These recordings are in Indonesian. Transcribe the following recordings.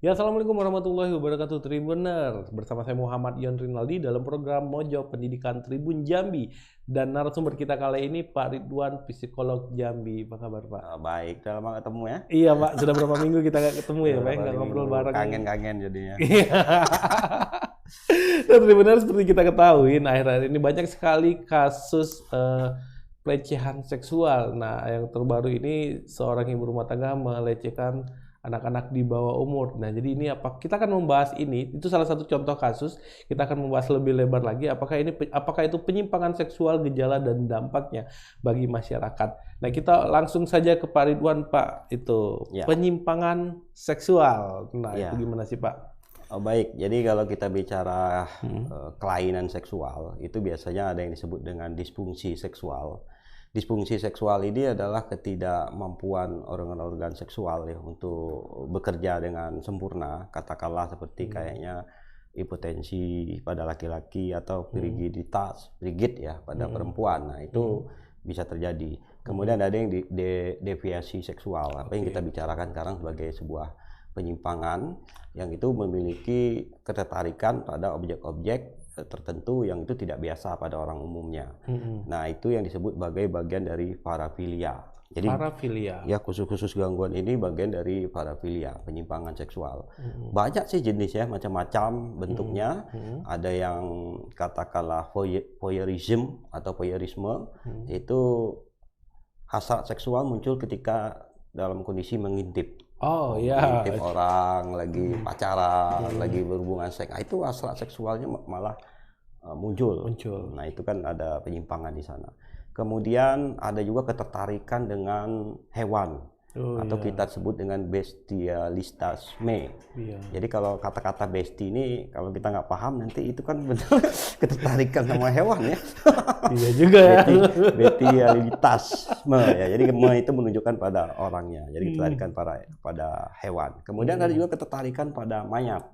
Ya, Assalamualaikum warahmatullahi wabarakatuh Tribuner. Bersama saya Muhammad Yon Rinaldi dalam program Mojo Pendidikan Tribun Jambi. Dan narasumber kita kali ini Pak Ridwan, psikolog Jambi. Apa kabar, Pak? Baik, udah lama ketemu ya. Iya, Pak. Sudah berapa minggu kita nggak ketemu ya, Pak? Berapa Nggak ngobrol minggu bareng. kangen-kangen jadinya. Iya. Dan Tribuner, seperti kita ketahui, akhir-akhir ini banyak sekali kasus pelecehan seksual. Nah, yang terbaru ini seorang ibu rumah tangga melecehkan anak-anak di bawah umur. Nah, jadi ini kita akan membahas ini. Itu salah satu contoh kasus. Kita akan membahas lebih lebar lagi apakah itu penyimpangan seksual, gejala dan dampaknya bagi masyarakat. Nah, kita langsung saja ke Pak Ridwan, Pak. Itu Ya. penyimpangan seksual. Nah, Ya. itu gimana sih, Pak? Baik, jadi kalau kita bicara kelainan seksual, itu biasanya ada yang disebut dengan disfungsi seksual. Disfungsi seksual ini adalah ketidakmampuan organ-organ seksual ya untuk bekerja dengan sempurna, katakanlah seperti kayaknya impotensi pada laki-laki atau rigid ya pada perempuan. Nah, itu bisa terjadi. Kemudian ada yang deviasi seksual, apa yang kita bicarakan sekarang sebagai sebuah penyimpangan yang itu memiliki ketertarikan pada objek-objek tertentu yang itu tidak biasa pada orang umumnya. Nah, itu yang disebut sebagai bagian dari parafilia. Jadi Parafilia. ya khusus gangguan ini bagian dari parafilia, penyimpangan seksual. Banyak sih jenisnya, macam-macam bentuknya. Ada yang katakanlah voyeurism atau voyeurisme, itu hasrat seksual muncul ketika dalam kondisi mengintip. Oh ya. Mengintip orang lagi pacaran, lagi berhubungan seks. Nah, itu hasrat seksualnya malah muncul. Nah, itu kan ada penyimpangan di sana. Kemudian ada juga ketertarikan dengan hewan atau kita sebut dengan bestialisme. Jadi kalau kata-kata besti ini kalau kita nggak paham nanti itu kan benar ketertarikan sama hewan ya. Iya juga ya. Bestialitasme ya. Jadi itu menunjukkan pada orangnya. Jadi ketertarikan pada hewan. Kemudian ada juga ketertarikan pada mayat.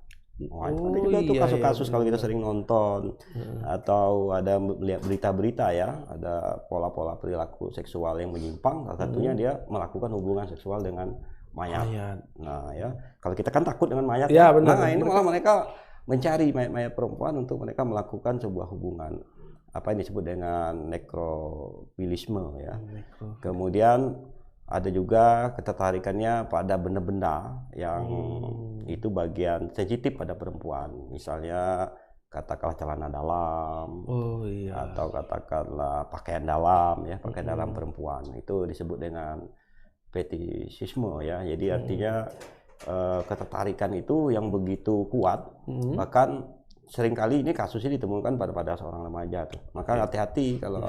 Wah, itu ada juga tuh kasus-kasus kalau kita sering nonton atau ada melihat berita-berita ya, ada pola-pola perilaku seksual yang menyimpang. Salah satunya dia melakukan hubungan seksual dengan mayat. Nah ya, kalau kita kan takut dengan mayat. Ya, kan? benar. Nah, ini malah mereka mencari mayat-mayat perempuan untuk mereka melakukan sebuah hubungan apa yang disebut dengan nekrofilisme ya. Kemudian ada juga ketertarikannya pada benda-benda yang itu bagian sensitif pada perempuan. Misalnya katakanlah celana dalam, atau katakanlah pakaian dalam ya, pakaian dalam perempuan. Itu disebut dengan fetishisme ya. Jadi artinya ketertarikan itu yang begitu kuat, bahkan seringkali ini kasusnya ditemukan pada seorang remaja tuh. Maka hati-hati kalau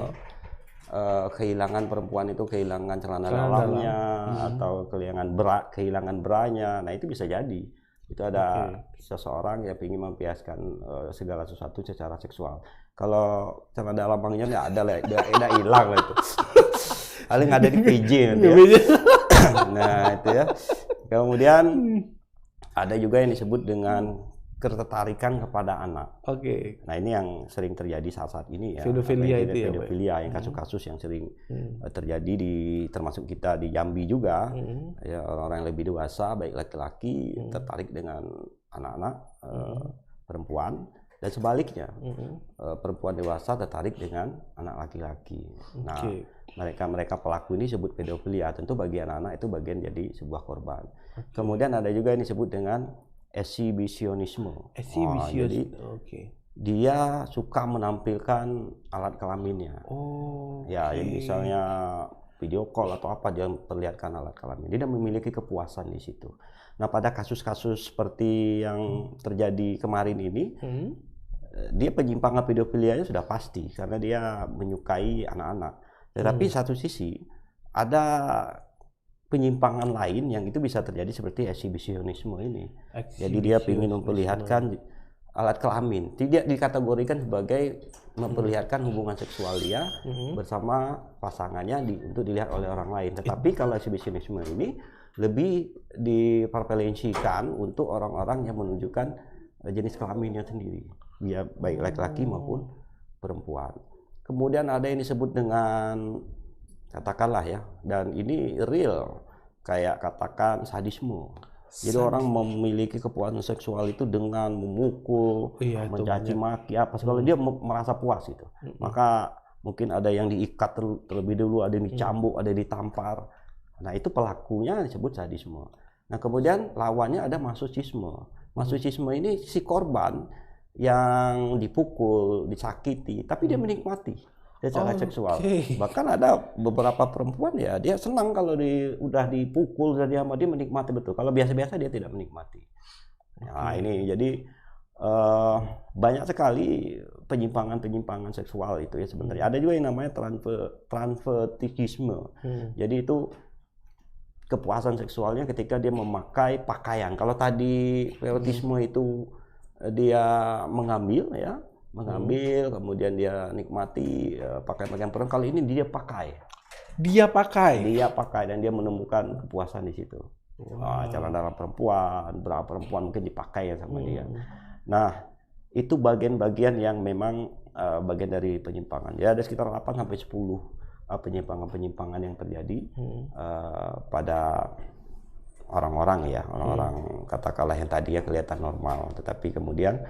kehilangan perempuan itu kehilangan celana dalamnya atau kehilangan beranya. Nah, itu bisa jadi itu ada seseorang yang ingin membiaskan segala sesuatu secara seksual. Kalau celana dalamnya nggak ada lah, udah hilang lah itu. Paling ada di PJ nanti ya. Nah, itu ya. Kemudian ada juga yang disebut dengan ketertarikan kepada anak. Nah, ini yang sering terjadi saat ini ya. Pedofilia itu ya, pedofilia yang kasus-kasus yang sering terjadi termasuk kita di Jambi juga. Ya, orang-orang yang lebih dewasa baik laki-laki tertarik dengan anak-anak perempuan dan sebaliknya. Perempuan dewasa tertarik dengan anak laki-laki. Nah, mereka pelaku ini disebut pedofilia. Tentu bagi anak-anak itu bagian jadi sebuah korban. Kemudian ada juga yang disebut dengan exhibitionisme. Jadi dia suka menampilkan alat kelaminnya. Jadi misalnya video call atau apa dia perlihatkan alat kelamin. Dia memiliki kepuasan di situ. Nah, pada kasus-kasus seperti yang terjadi kemarin ini, dia penyimpangan pedofilianya sudah pasti karena dia menyukai anak-anak. Tetapi satu sisi ada penyimpangan lain yang itu bisa terjadi seperti exhibitionisme ini. Jadi dia ingin memperlihatkan alat kelamin. Tidak dikategorikan sebagai memperlihatkan hubungan seksual dia bersama pasangannya untuk dilihat oleh orang lain. Tetapi kalau exhibitionisme ini lebih diprevalensikan untuk orang-orang yang menunjukkan jenis kelaminnya sendiri, ya baik laki-laki maupun perempuan. Kemudian ada yang disebut dengan katakanlah ya, dan ini real, kayak katakan sadisme. Jadi orang memiliki kepuasan seksual itu dengan memukul, mencaci maki apa segala, dia merasa puas itu. Maka mungkin ada yang diikat terlebih dulu, ada yang dicambuk, ada yang ditampar. Nah itu pelakunya disebut sadisme. Nah kemudian lawannya ada masochisme. Masochisme ini si korban yang dipukul, disakiti, tapi dia menikmati secara seksual. Bahkan ada beberapa perempuan ya dia senang kalau udah dipukul dan dia menikmati betul. Kalau biasa-biasa dia tidak menikmati. Nah ini jadi banyak sekali penyimpangan seksual itu ya sebenarnya. Ada juga yang namanya transvestisme. Jadi itu kepuasan seksualnya ketika dia memakai pakaian. Kalau tadi erotisme itu dia mengambil ya, kemudian dia nikmati pakaian perempuan. Kali ini dia pakai dan dia menemukan kepuasan di situ. Celana perempuan, bra perempuan mungkin dipakai ya sama dia. Nah itu bagian-bagian yang memang bagian dari penyimpangan. Ya ada sekitar 8 sampai 10 penyimpangan-penyimpangan yang terjadi pada orang-orang ya, orang-orang katakanlah yang tadinya kelihatan normal, tetapi kemudian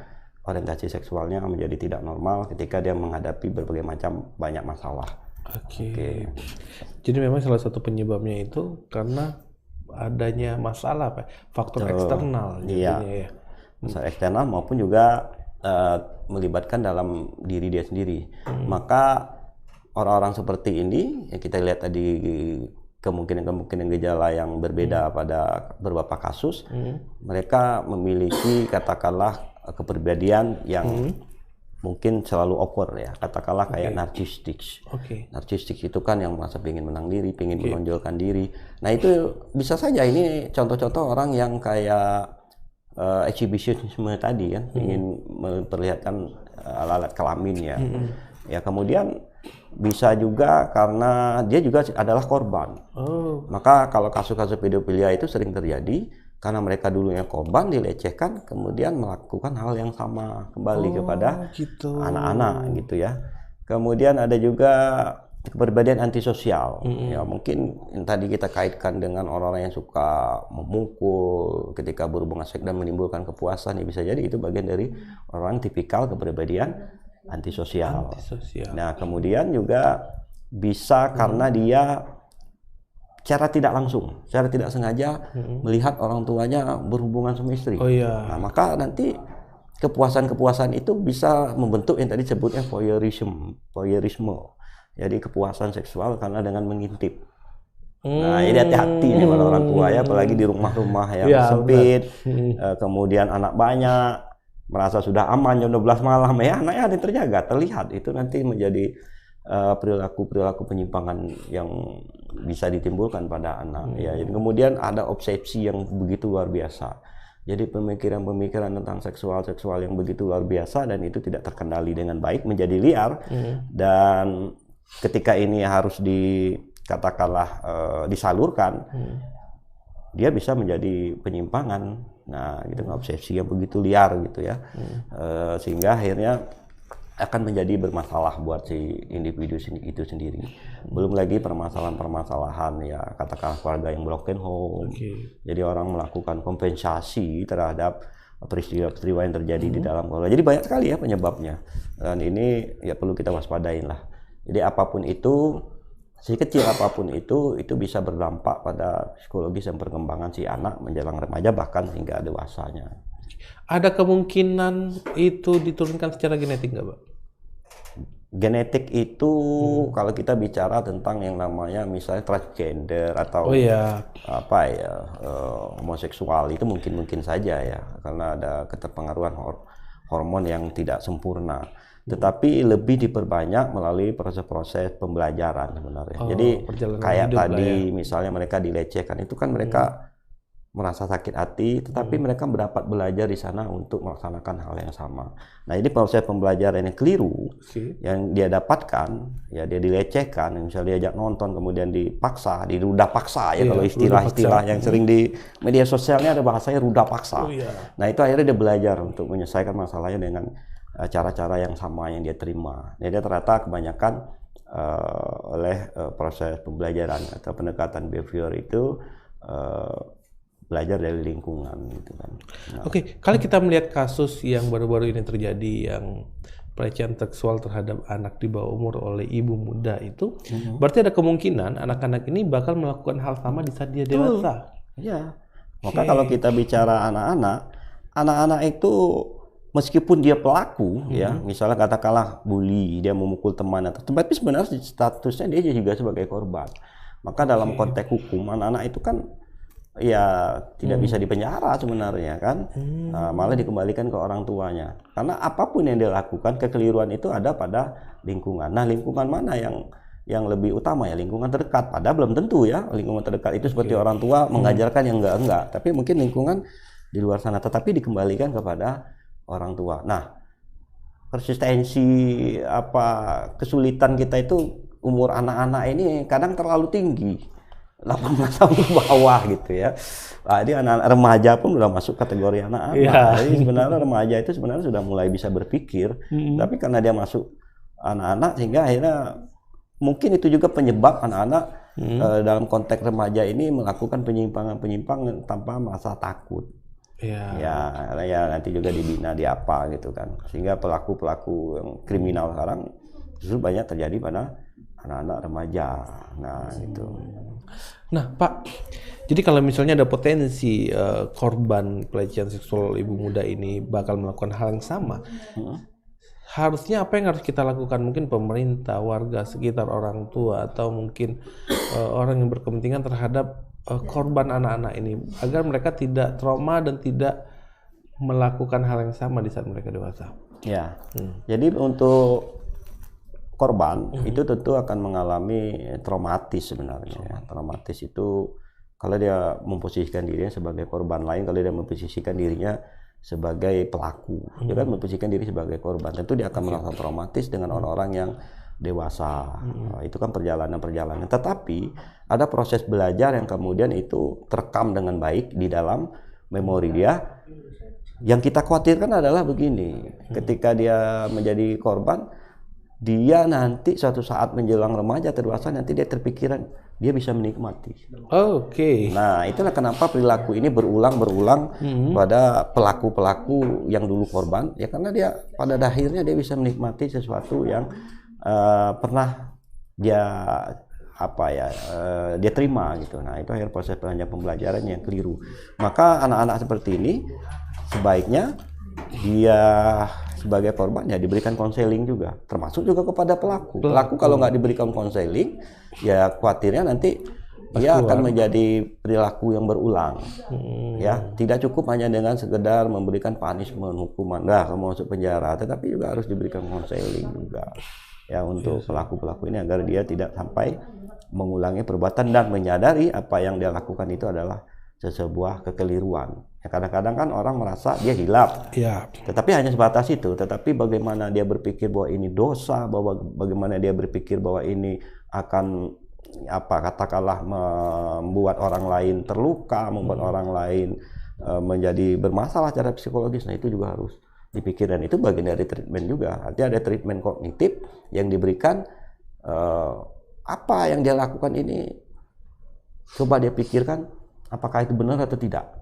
orientasi seksualnya menjadi tidak normal ketika dia menghadapi berbagai macam banyak masalah. Oke. Jadi memang salah satu penyebabnya itu karena adanya masalah, faktor eksternal jadinya ya. Masalah eksternal maupun juga melibatkan dalam diri dia sendiri. Maka orang-orang seperti ini yang kita lihat tadi kemungkinan gejala yang berbeda pada beberapa kasus, mereka memiliki katakanlah kepribadian yang mungkin selalu awkward ya, katakanlah kayak narcissistic. Narcissistic itu kan yang merasa ingin menang diri, ingin menonjolkan diri. Nah itu bisa saja ini contoh-contoh orang yang kayak exhibitionisme tadi kan, ingin memperlihatkan alat kelaminnya. Ya kemudian bisa juga karena dia juga adalah korban. Maka kalau kasus-kasus pedofilia itu sering terjadi karena mereka dulunya korban, dilecehkan, kemudian melakukan hal yang sama kembali kepada anak-anak gitu ya. Kemudian ada juga kepribadian antisosial. Ya mungkin yang tadi kita kaitkan dengan orang-orang yang suka memukul ketika berhubungan seks dan menimbulkan kepuasan, ya bisa jadi itu bagian dari orang tipikal kepribadian antisosial. Nah kemudian juga bisa karena dia secara tidak langsung, secara tidak sengaja melihat orang tuanya berhubungan sama istri. Nah maka nanti kepuasan-kepuasan itu bisa membentuk yang tadi sebutnya voyeurisme. Jadi kepuasan seksual karena dengan mengintip. Nah ini hati-hati nih pada orang tua ya, apalagi di rumah-rumah yang sempit, kemudian anak banyak, merasa sudah aman jam 12 malam ya anaknya ada yang terjaga, terlihat itu nanti menjadi perilaku penyimpangan yang bisa ditimbulkan pada anak ya. Kemudian ada obsesi yang begitu luar biasa. Jadi pemikiran-pemikiran tentang seksual yang begitu luar biasa dan itu tidak terkendali dengan baik, menjadi liar. Dan ketika ini harus dikatakanlah disalurkan, dia bisa menjadi penyimpangan. Nah, gitu, obsesi yang begitu liar gitu ya, sehingga akhirnya akan menjadi bermasalah buat si individu itu sendiri. Belum lagi permasalahan-permasalahan ya, katakanlah keluarga yang broken home. Jadi orang melakukan kompensasi terhadap peristiwa-peristiwa yang terjadi di dalam keluarga. Jadi banyak sekali ya penyebabnya. Dan ini ya perlu kita waspadain lah. Jadi apapun itu, sekecil apapun itu bisa berdampak pada psikologis dan perkembangan si anak menjelang remaja bahkan hingga dewasanya. Ada kemungkinan itu diturunkan secara genetik nggak, Pak? Genetik itu kalau kita bicara tentang yang namanya misalnya transgender atau homoseksual itu mungkin saja ya, karena ada keterpengaruhan hormon yang tidak sempurna. Tetapi lebih diperbanyak melalui proses-proses pembelajaran sebenarnya. Jadi kayak tadi misalnya mereka dilecehkan, itu kan mereka merasa sakit hati, tetapi mereka mendapat belajar di sana untuk melaksanakan hal yang sama. Nah ini proses pembelajaran yang keliru yang dia dapatkan, ya dia dilecehkan, misalnya diajak nonton kemudian dipaksa, dirudah paksa ya, kalau istilah-istilah yang sering di media sosialnya ada bahasanya rudah paksa. Nah itu akhirnya dia belajar untuk menyelesaikan masalahnya dengan cara-cara yang sama yang dia terima. Jadi ternyata kebanyakan oleh proses pembelajaran atau pendekatan behavior itu belajar dari lingkungan gitu kan. Nah, Oke, kalau kita melihat kasus yang baru-baru ini terjadi yang pelecehan seksual terhadap anak di bawah umur oleh ibu muda itu, berarti ada kemungkinan anak-anak ini bakal melakukan hal sama di saat dia dewasa. ya. Maka kalau kita bicara anak-anak itu meskipun dia pelaku ya, misalnya katakanlah bully, dia memukul teman atau tapi sebenarnya statusnya dia juga sebagai korban. Maka dalam konteks hukum anak-anak itu kan ya tidak bisa dipenjara sebenarnya kan, malah dikembalikan ke orang tuanya. Karena apapun yang dia lakukan, kekeliruan itu ada pada lingkungan. Nah, lingkungan mana yang lebih utama ya? Lingkungan terdekat. Padahal belum tentu ya lingkungan terdekat itu seperti orang tua mengajarkan yang enggak. Tapi mungkin lingkungan di luar sana, tetapi dikembalikan kepada orang tua. Nah, persistensi kesulitan kita itu umur anak-anak ini kadang terlalu tinggi. 18 tahun ke bawah gitu ya. Jadi anak remaja pun udah masuk kategori anak-anak. Jadi sebenarnya remaja itu sebenarnya sudah mulai bisa berpikir, tapi karena dia masuk anak-anak sehingga akhirnya mungkin itu juga penyebab anak-anak dalam konteks remaja ini melakukan penyimpangan tanpa merasa takut. Ya nanti juga dibina di apa gitu kan. Sehingga pelaku-pelaku yang kriminal sekarang justru banyak terjadi pada anak-anak remaja. Nah, itu. Nah, Pak, jadi kalau misalnya ada potensi korban pelecehan seksual ibu muda ini bakal melakukan hal yang sama, harusnya apa yang harus kita lakukan? Mungkin pemerintah, warga sekitar, orang tua, atau mungkin orang yang berkepentingan terhadap korban anak-anak ini agar mereka tidak trauma dan tidak melakukan hal yang sama di saat mereka dewasa. Ya, jadi untuk korban itu tentu akan mengalami traumatis sebenarnya. Ya. Traumatis itu kalau dia memposisikan dirinya sebagai korban lain, kalau dia memposisikan dirinya sebagai pelaku, dia kan memposisikan diri sebagai korban. Tentu dia akan merasa traumatis dengan orang-orang yang dewasa. Itu kan perjalanan-perjalanan. Tetapi ada proses belajar yang kemudian itu terekam dengan baik di dalam memori dia. Yang kita khawatirkan adalah begini, ketika dia menjadi korban, dia nanti suatu saat menjelang remaja atau dewasa nanti dia terpikiran dia bisa menikmati. Nah, itulah kenapa perilaku ini berulang pada pelaku-pelaku yang dulu korban, ya karena dia pada akhirnya dia bisa menikmati sesuatu yang pernah dia dia terima gitu. Nah, itu akhir proses pembelajaran yang keliru. Maka anak-anak seperti ini sebaiknya dia sebagai korban ya diberikan konseling juga, termasuk juga kepada pelaku. Pelaku kalau nggak diberikan konseling, ya khawatirnya nanti dia akan menjadi perilaku yang berulang. Ya, tidak cukup hanya dengan sekedar memberikan punishment, hukuman, kamu masuk penjara, tetapi juga harus diberikan konseling juga. Ya, untuk pelaku-pelaku ini agar dia tidak sampai mengulangi perbuatan dan menyadari apa yang dia lakukan itu adalah sebuah kekeliruan. Ya, kadang-kadang kan orang merasa dia hilaf, tetapi hanya sebatas itu. Tetapi bagaimana dia berpikir bahwa ini dosa, bagaimana dia berpikir bahwa ini akan katakanlah membuat orang lain terluka, membuat orang lain menjadi bermasalah secara psikologis. Nah, itu juga harus dipikir dan itu bagian dari treatment juga. Artinya ada treatment kognitif yang diberikan, apa yang dia lakukan ini coba dia pikirkan apakah itu benar atau tidak.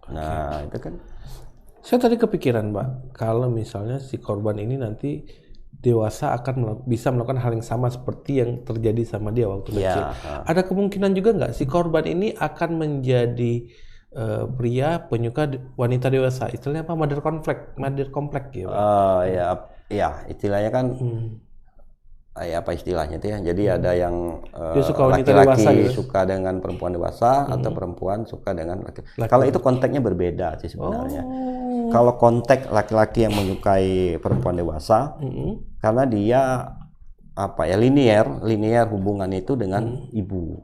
Nah, itu kan. Saya tadi kepikiran, Pak, kalau misalnya si korban ini nanti dewasa akan bisa melakukan hal yang sama seperti yang terjadi sama dia waktu kecil. Ada kemungkinan juga nggak si korban ini akan menjadi pria penyuka wanita dewasa? Istilahnya apa? Mother complex gitu. Ya, istilahnya kan. Apa istilahnya itu ya? Jadi ada yang laki-laki suka dengan perempuan dewasa atau perempuan suka dengan laki-laki. Kalau itu konteksnya berbeda sih sebenarnya. Kalau konteks laki-laki yang menyukai perempuan dewasa, karena dia linear hubungan itu dengan ibu.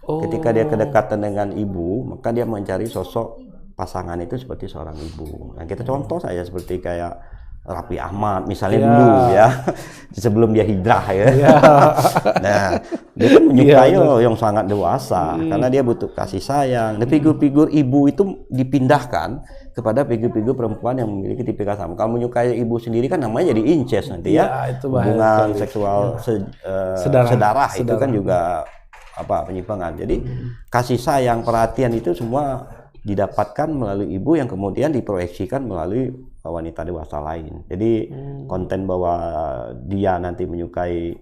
Ketika dia kedekatan dengan ibu, maka dia mencari sosok pasangan itu seperti seorang ibu. Nah, kita contoh saja seperti kayak Raffi Ahmad misalnya dulu ya, sebelum dia hijrah ya. Nah, dia kan menyukai yang sangat dewasa karena dia butuh kasih sayang. Dan figur-figur ibu itu dipindahkan kepada figur-figur perempuan yang memiliki tipikal sama. Kalau menyukai ibu sendiri kan namanya jadi incest nanti ya. Itu hubungan seksual sedarah itu kan juga penyimpangan. Jadi kasih sayang, perhatian itu semua didapatkan melalui ibu yang kemudian diproyeksikan melalui wanita dewasa lain. Jadi konten bahwa dia nanti menyukai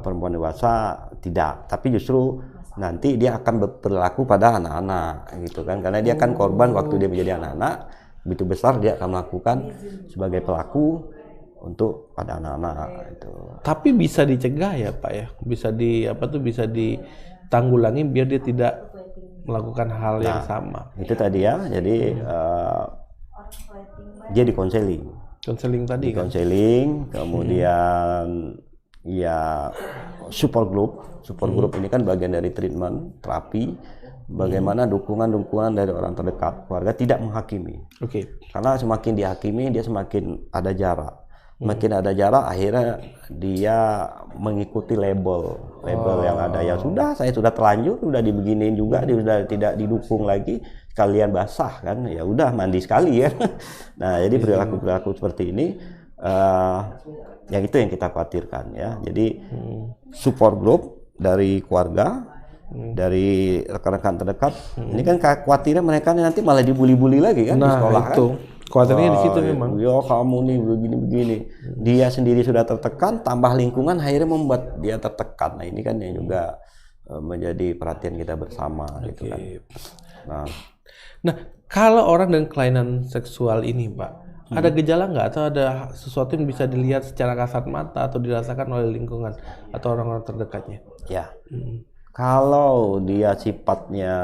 perempuan dewasa tidak, tapi justru nanti dia akan berlaku pada anak-anak gitu kan, karena dia kan korban waktu dia menjadi anak-anak, begitu besar dia akan melakukan sebagai pelaku untuk pada anak-anak itu. Tapi bisa dicegah ya Pak ya, bisa ditanggulangi biar dia tidak melakukan hal yang sama. Itu tadi ya, jadi dia dikonseling tadi kan? Kemudian ya support group ini kan bagian dari treatment terapi, bagaimana dukungan dari orang terdekat keluarga, tidak menghakimi. Karena semakin dihakimi dia semakin ada jarak. Makin ada jarak, akhirnya dia mengikuti label yang ada. Ya sudah, saya sudah terlanjur, sudah dibeginiin juga, dia sudah tidak didukung lagi, sekalian basah kan, ya udah mandi sekali ya. Nah, jadi perilaku seperti ini, yang itu yang kita khawatirkan ya. Jadi support group dari keluarga, dari rekan-rekan terdekat, ini kan khawatirnya mereka nanti malah dibully-bully lagi kan di sekolah itu. kan. Khawatirnya di situ memang. Ya kamu nih begini-begini. Dia sendiri sudah tertekan, tambah lingkungan akhirnya membuat dia tertekan. Nah ini kan yang juga menjadi perhatian kita bersama gitu kan. Nah kalau orang dengan kelainan seksual ini Pak, ada gejala nggak atau ada sesuatu yang bisa dilihat secara kasat mata atau dirasakan oleh lingkungan atau orang-orang terdekatnya? Ya, kalau dia sifatnya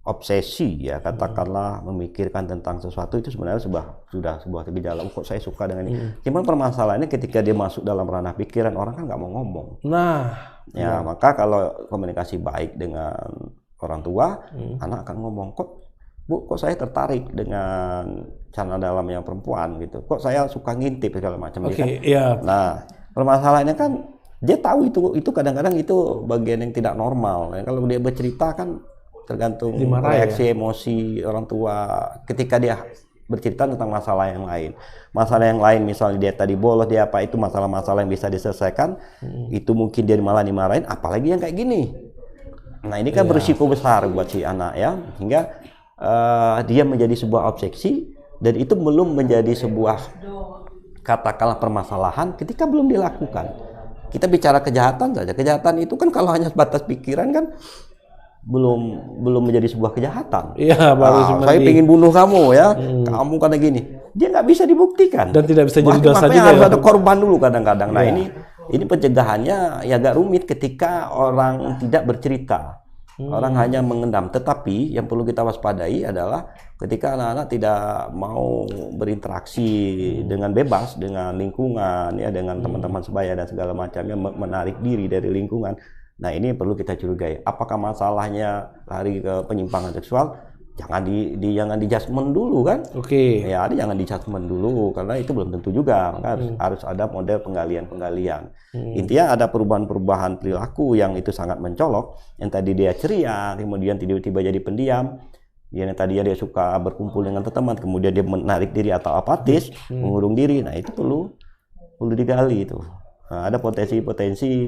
obsesi ya, katakanlah memikirkan tentang sesuatu, itu sebenarnya sudah sebuah gejala. Kok saya suka dengan ini. Cuman permasalahannya ketika dia masuk dalam ranah pikiran, orang kan nggak mau ngomong. Maka kalau komunikasi baik dengan orang tua, anak akan ngomong, kok saya tertarik dengan cara dalam yang perempuan gitu. Kok saya suka ngintip segala macam. Nah, permasalahannya kan dia tahu itu kadang-kadang itu bagian yang tidak normal. Kalau dia bercerita kan tergantung reaksi emosi orang tua ketika dia bercerita tentang masalah yang lain. Masalah yang lain misalnya dia tadi bolos, dia apa, itu masalah-masalah yang bisa diselesaikan. Itu mungkin dia malah dimarahin, apalagi yang kayak gini. Nah ini kan berisiko besar buat si anak ya, hingga dia menjadi sebuah obsesi, dan itu belum menjadi sebuah katakanlah permasalahan ketika belum dilakukan. Kita bicara kejahatan saja, kejahatan itu kan kalau hanya sebatas pikiran kan belum menjadi sebuah kejahatan. Saya ingin bunuh kamu ya, kamu karena gini, dia nggak bisa dibuktikan dan tidak bisa jadi dosa juga. Harus ada korban dulu kadang-kadang. Nah ini pencegahannya ya agak rumit ketika orang tidak bercerita, orang hanya mengendam. Tetapi yang perlu kita waspadai adalah ketika anak-anak tidak mau berinteraksi dengan bebas dengan lingkungan ya, dengan teman-teman sebaya dan segala macamnya, menarik diri dari lingkungan. Nah ini perlu kita curigai. Apakah masalahnya lari ke penyimpangan seksual? Jangan di judgment dulu kan? Ya, jangan di judgment dulu karena itu belum tentu juga. Maka harus ada model penggalian. Intinya ada perubahan-perubahan perilaku yang itu sangat mencolok. Yang tadi dia ceria, kemudian tiba-tiba jadi pendiam. Yang tadi dia suka berkumpul dengan teman, kemudian dia menarik diri atau apatis, mengurung diri. Nah itu perlu digali itu. Nah, ada potensi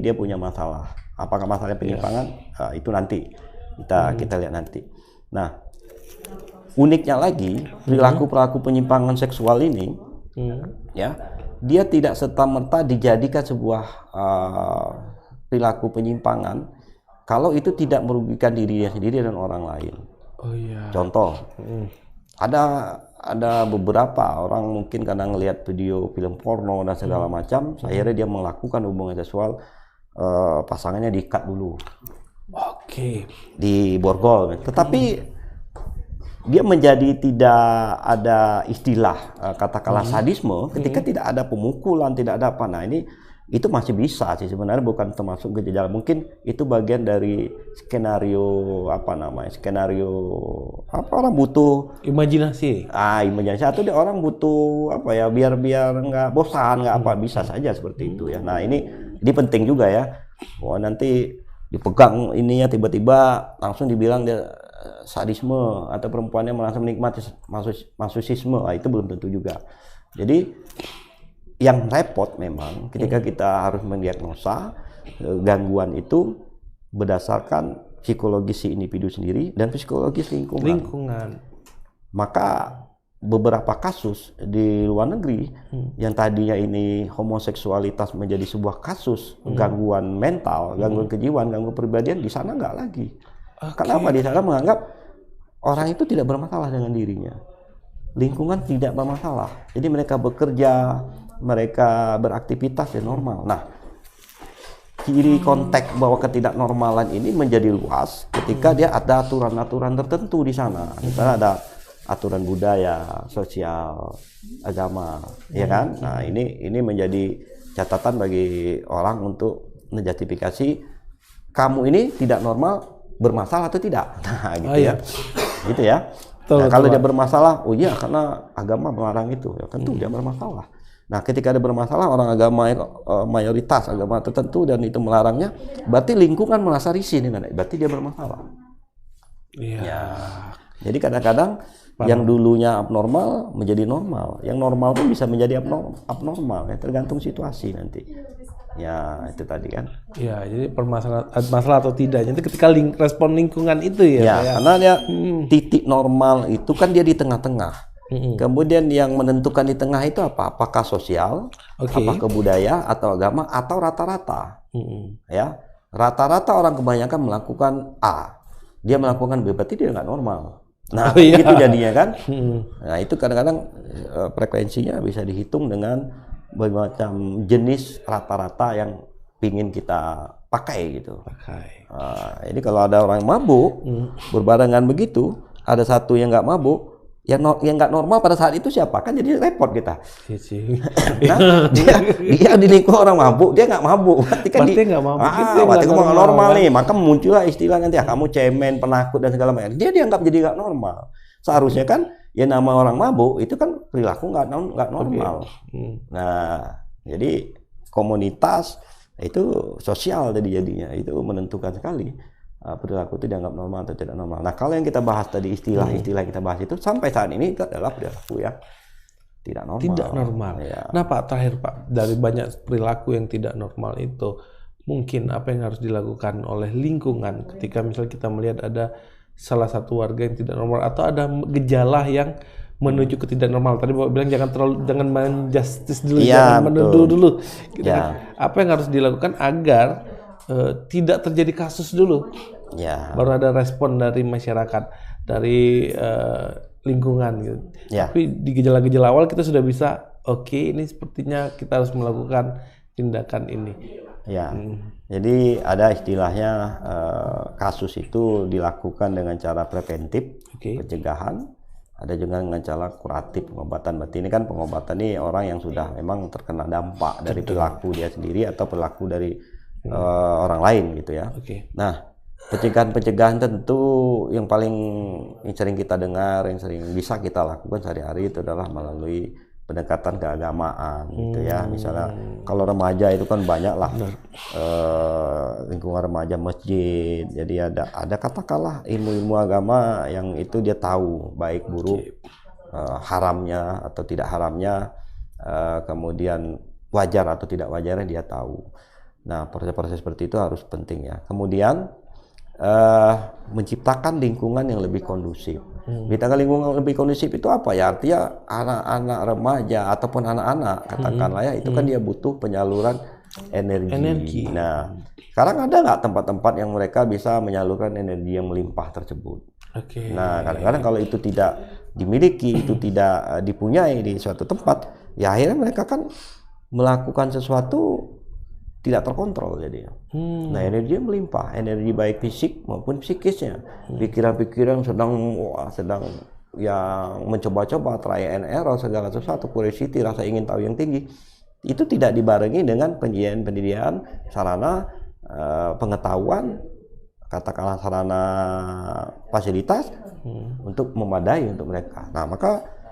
dia punya masalah. Apakah masalah penyimpangan? Itu nanti kita lihat nanti. Nah, uniknya lagi perilaku penyimpangan seksual ini, ya, dia tidak serta-merta dijadikan sebuah perilaku penyimpangan kalau itu tidak merugikan dirinya sendiri dan orang lain. Contoh, ada beberapa orang mungkin karena ngelihat video film porno dan segala macam, akhirnya dia melakukan hubungan seksual, pasangannya diikat dulu, di borgol. Tetapi dia menjadi tidak ada istilah katakanlah sadisme ketika tidak ada pemukulan, tidak ada apa. Nah itu masih bisa sih sebenarnya, bukan termasuk gejala. Mungkin itu bagian dari skenario orang butuh imajinasi. Imajinasi, atau orang butuh apa ya, biar nggak bosan, nggak apa, bisa saja seperti itu ya. Nah ini penting juga ya. Nanti dipegang ininya tiba-tiba langsung dibilang dia sadisme atau perempuannya merasa menikmati masochisme. Itu belum tentu juga. Jadi yang repot memang ketika kita harus mendiagnosa gangguan itu berdasarkan psikologis si individu sendiri dan psikologis lingkungan. Maka beberapa kasus di luar negeri yang tadinya ini homoseksualitas menjadi sebuah kasus gangguan mental, gangguan kejiwaan, gangguan kepribadian, di sana nggak lagi. Kenapa? Di sana menganggap orang itu tidak bermasalah dengan dirinya, lingkungan tidak bermasalah, jadi mereka bekerja, mereka beraktivitas yang normal. Nah, ciri konteks bahwa ketidaknormalan ini menjadi luas ketika dia ada aturan-aturan tertentu di sana. Misalnya ada aturan budaya, sosial, agama, ya kan? Nah, ini menjadi catatan bagi orang untuk menjustifikasi kamu ini tidak normal, bermasalah atau tidak. Nah, gitu ya. Gitu ya. Nah, kalau dia bermasalah, oh iya karena agama melarang itu, ya tentu dia bermasalah. Nah, ketika ada bermasalah orang agama mayoritas agama tertentu dan itu melarangnya, berarti lingkungan merasa risih dengan itu, berarti dia bermasalah. Iya. Ya. Jadi kadang-kadang yang dulunya abnormal menjadi normal, yang normal pun bisa menjadi abnormal, ya tergantung situasi nanti. Ya itu tadi kan. Ya, jadi masalah atau tidak. Jadi ketika respon lingkungan itu ya. Ya, karena dia titik normal itu kan dia di tengah-tengah. Kemudian yang menentukan di tengah itu apa? Apakah sosial, apakah budaya atau agama atau rata-rata? Ya, rata-rata orang kebanyakan melakukan A, dia melakukan B, berarti dia nggak normal. Nah, gitu jadinya kan. Nah, itu kadang-kadang frekuensinya bisa dihitung dengan berbagai macam jenis rata-rata yang ingin kita pakai gitu. Jadi kalau ada orang yang mabuk, berbarengan begitu, ada satu yang nggak mabuk, yang nggak normal pada saat itu siapa? Kan jadi repot kita. Nah, dia di lingkungan orang mabuk, dia nggak mabuk. Berarti kan dia nggak mabuk. Berarti kamu nggak normal nih. Maka muncullah istilah nanti kamu cemen, penakut dan segala macam. Dia dianggap jadi nggak normal. Seharusnya kan ya nama orang mabuk itu kan perilaku nggak normal. Nah, jadi komunitas itu sosial jadinya itu menentukan sekali. Perilaku itu dianggap normal atau tidak normal. Nah, kalau yang kita bahas tadi istilah-istilah yang kita bahas itu sampai saat ini itu adalah perilaku yang tidak normal. Tidak normal. Ya. Nah, Pak, terakhir Pak, dari banyak perilaku yang tidak normal itu, mungkin apa yang harus dilakukan oleh lingkungan ketika misalnya kita melihat ada salah satu warga yang tidak normal atau ada gejala yang menuju ke tidak normal. Tadi Bapak bilang jangan menjustice dulu, jangan menuduh dulu. Gitu kan. Apa yang harus dilakukan agar tidak terjadi kasus dulu? Baru ada respon dari masyarakat, dari lingkungan gitu. Tapi di gejala-gejala awal kita sudah bisa, ini sepertinya kita harus melakukan tindakan ini. Jadi ada istilahnya kasus itu dilakukan dengan cara preventif, pencegahan. Ada juga dengan cara kuratif, pengobatan. Berarti ini kan pengobatan ini orang yang sudah memang terkena dampak dari perilaku dia sendiri atau perilaku dari orang lain gitu ya. Nah, pencegahan tentu yang paling sering kita dengar, yang sering bisa kita lakukan sehari-hari itu adalah melalui pendekatan keagamaan gitu ya. Misalnya kalau remaja itu kan banyak lah lingkungan remaja masjid. Jadi ada katakanlah ilmu-ilmu agama yang itu dia tahu baik buruk, haramnya atau tidak haramnya, kemudian wajar atau tidak wajarnya dia tahu. Nah, proses-proses seperti itu harus penting ya. Kemudian menciptakan lingkungan yang lebih kondusif. Menciptakan lingkungan lebih kondusif itu apa ya? Artinya anak-anak remaja ataupun anak-anak katakanlah ya, itu kan dia butuh penyaluran energi. Nah, sekarang ada nggak tempat-tempat yang mereka bisa menyalurkan energi yang melimpah tersebut? Nah, kadang-kadang kalau itu tidak dimiliki, itu tidak dipunyai di suatu tempat, ya akhirnya mereka kan melakukan sesuatu tidak terkontrol jadinya. Nah, energi melimpah, energi baik fisik maupun psikisnya. Pikiran-pikiran sedang yang mencoba-coba, trial and error, segala sesuatu, curiosity, rasa ingin tahu yang tinggi, itu tidak dibarengi dengan pendidikan, sarana pengetahuan, katakanlah sarana fasilitas untuk memadai untuk mereka. Nah, maka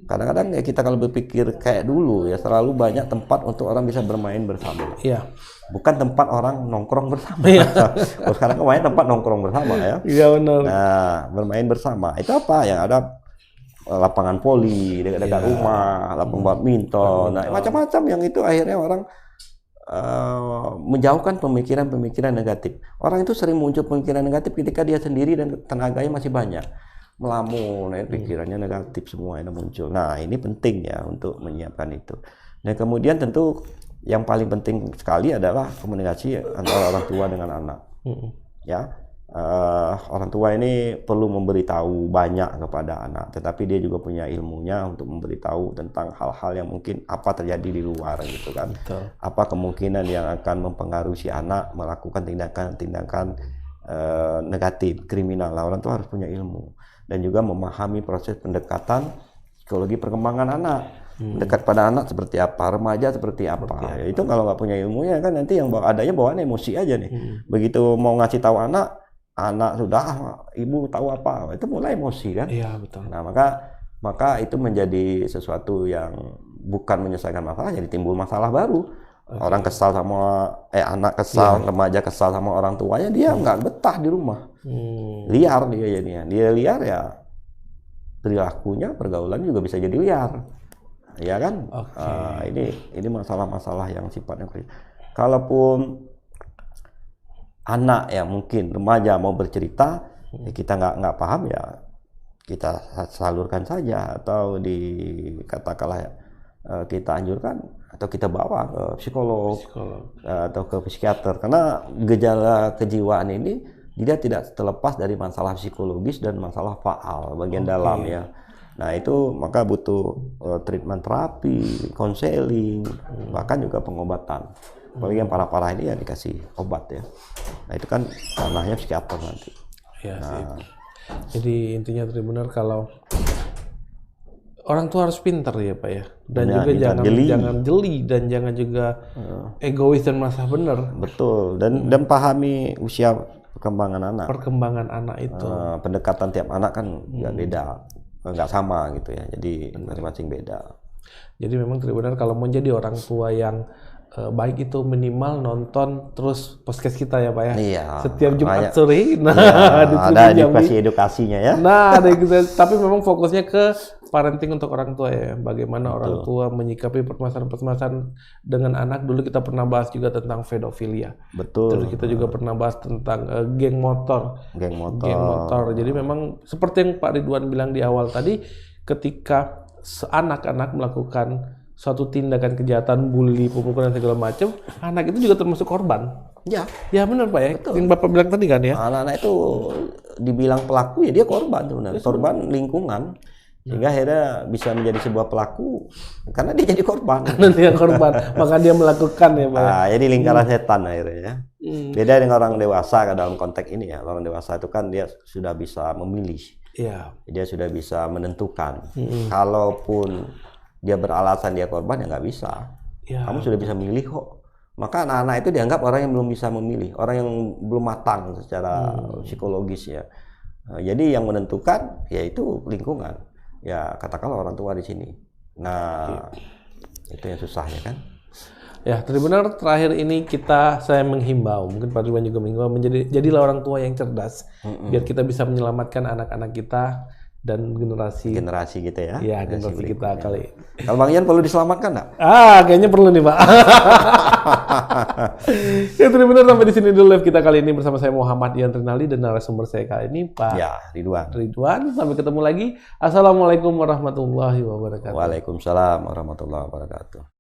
kadang-kadang ya kita kalau berpikir kayak dulu ya, selalu banyak tempat untuk orang bisa bermain bersama. Bukan tempat orang nongkrong bersama. Sekarang banyak tempat nongkrong bersama ya. Benar. Nah, bermain bersama itu apa? Yang ada lapangan voli dekat-dekat rumah, lapangan badminton, nah macam-macam yang itu akhirnya orang menjauhkan pemikiran-pemikiran negatif. Orang itu sering muncul pemikiran negatif ketika dia sendiri dan tenaganya masih banyak. Melamun, pikirannya negatif semua yang muncul. Nah, ini penting ya untuk menyiapkan itu. Dan kemudian tentu yang paling penting sekali adalah komunikasi antara orang tua dengan anak. Ya, orang tua ini perlu memberitahu banyak kepada anak, tetapi dia juga punya ilmunya untuk memberitahu tentang hal-hal yang mungkin apa terjadi di luar gitu kan. Betul. Apa kemungkinan yang akan mempengaruhi si anak melakukan tindakan-tindakan negatif, kriminal. Nah, orang tua harus punya ilmu dan juga memahami proses pendekatan psikologi perkembangan anak. Dekat pada anak seperti apa, remaja seperti apa. Ya, itu kalau nggak punya ilmunya kan nanti yang adanya bawaan emosi aja nih. Begitu mau ngasih tahu anak sudah ibu tahu apa, itu mulai emosi kan. Iya, betul. Nah, maka itu menjadi sesuatu yang bukan menyelesaikan masalah, jadi timbul masalah baru. Orang kesal sama anak kesal, remaja kesal sama orang tuanya, dia nggak betah di rumah. Liar dia jadinya. Dia liar ya, perilakunya, pergaulan juga bisa jadi liar. Ya kan? Ini masalah-masalah yang sifatnya kritis. Kalaupun anak ya mungkin remaja mau bercerita, ya kita nggak paham ya kita salurkan saja atau katakanlah kita anjurkan atau kita bawa ke psikolog. Atau ke psikiater, karena gejala kejiwaan ini dia tidak terlepas dari masalah psikologis dan masalah faal bagian dalam ya. Nah, itu maka butuh treatment terapi, konseling, bahkan juga pengobatan. Apalagi yang parah-parah ini ya dikasih obat ya. Nah, itu kan ranahnya psikiater nanti. Ya, jadi intinya benar kalau orang tua harus pintar ya Pak ya, dan juga jangan jeli dan jangan juga egois dan merasa benar. Betul, dan pahami usia perkembangan anak. Perkembangan anak itu. Pendekatan tiap anak kan nggak beda, nggak sama gitu ya. Jadi masing-masing beda. Jadi memang benar kalau mau jadi orang tua yang baik itu minimal nonton terus podcast kita ya Pak ya. Iya. Setiap Jumat sore. Ada edukasinya ya. Nah, tapi memang fokusnya ke parenting untuk orang tua ya. Bagaimana orang tua menyikapi permasalahan-permasalahan dengan anak. Dulu kita pernah bahas juga tentang pedofilia. Betul. Terus kita juga pernah bahas tentang geng motor. Geng motor. Jadi memang seperti yang Pak Ridwan bilang di awal tadi, ketika anak-anak melakukan suatu tindakan kejahatan, bully, pemukulan segala macam, anak itu juga termasuk korban. Ya benar Pak ya. Betul. Yang Bapak bilang tadi kan ya. Anak-anak itu dibilang pelaku ya dia korban sebenarnya. Korban lingkungan. Sehingga akhirnya bisa menjadi sebuah pelaku karena dia jadi korban. Karena dia korban, maka dia melakukan ya Pak. Jadi lingkaran setan akhirnya ya. Beda dengan orang dewasa dalam konteks ini ya. Orang dewasa itu kan dia sudah bisa memilih. Iya. Dia sudah bisa menentukan. Kalaupun dia beralasan dia korban ya nggak bisa. Kamu sudah bisa memilih kok. Maka anak-anak itu dianggap orang yang belum bisa memilih, orang yang belum matang secara psikologis ya. Jadi yang menentukan yaitu lingkungan. Ya katakanlah orang tua di sini. Nah, itu yang susahnya kan. Ya, benar terakhir ini saya menghimbau, mungkin Pak Ridwan juga menghimbau, jadilah orang tua yang cerdas, biar kita bisa menyelamatkan anak-anak kita dan generasi gitu ya. Iya, generasi kita kali. Kalau Bang Ian perlu diselamatkan nggak? Kayaknya perlu nih Pak. Ya, benar sampai di sini dulu live kita kali ini bersama saya Muhammad Ian Rinaldi dan narasumber saya kali ini Pak Ridwan. Sampai ketemu lagi. Assalamualaikum warahmatullahi wabarakatuh. Waalaikumsalam warahmatullahi wabarakatuh.